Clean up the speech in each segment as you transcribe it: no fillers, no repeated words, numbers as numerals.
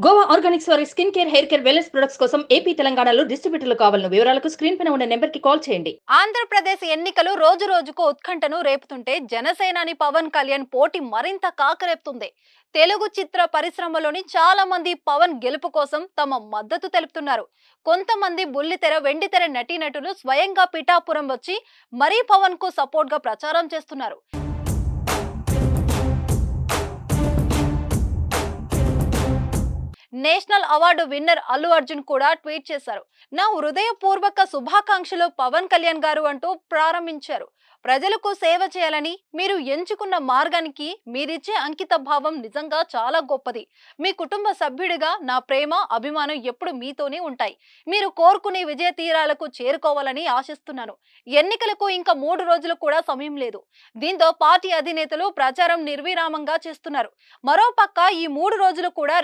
Goa Organics వారి skin care, hair care, wellness products కోసం AP, తెలంగాణలో డిస్ట్రిబ్యూటర్లు కావాలను వివరాలకు స్క్రీన్ పైన ఉన్న నెంబర్కి కాల్ చేయండి. ఆంధ్రప్రదేశ్ ఎన్నికలు రోజు రోజుకు ఉత్కంఠను రేపుతుంటే జనసేనాని పవన్ కళ్యాణ్ పోటీ మరింత కాకరేపుతుంది. తెలుగు చిత్ర పరిశ్రమలోని చాలా మంది పవన్ గెలుపు కోసం తమ మద్దతు తెలుపుతున్నారు. కొంతమంది బుల్లితెర, వెండితెర నటీనటులు స్వయంగా పిఠాపురం వచ్చి మరీ పవన్ కు సపోర్ట్ గా ప్రచారం చేస్తున్నారు. National award winner Allu Arjun కూడా ట్వీట్ చేశారు. నా హృదయపూర్వక శుభాకాంక్షలు పవన్ కళ్యాణ్ గారు అంటూ ప్రారంభించారు. ప్రజలకు సేవ చేయాలని మీరు ఎంచుకున్న మార్గానికి మీరిచ్చే అంకిత భావం నిజంగా చాలా గొప్పది. మీ కుటుంబ సభ్యుడిగా నా ప్రేమ, అభిమానం ఎప్పుడు మీతోనే ఉంటాయి. మీరు కోరుకునే విజయ తీరాలకు చేరుకోవాలని ఆశిస్తున్నాను. ఎన్నికలకు ఇంకా 3 రోజులు కూడా సమయం లేదు. దీంతో పార్టీ అధినేతలు ప్రచారం నిర్విరామంగా చేస్తున్నారు. మరోపక్క ఈ 3 రోజులు కూడా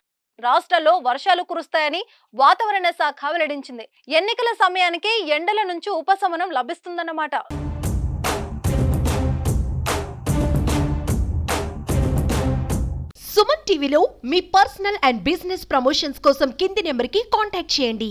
రాష్ట్రాల్లో వర్షాలు కురుస్తాయని వాతావరణ శాఖ వెల్లడించింది. ఎన్నికల సమయానికి ఎండల నుంచి ఉపశమనం లభిస్తుందన్నమాట. సుమన్ టీవీలో మీ పర్సనల్ అండ్ బిజినెస్ ప్రమోషన్స్ కోసం కింది నెంబర్కి కాంటాక్ట్ చేయండి.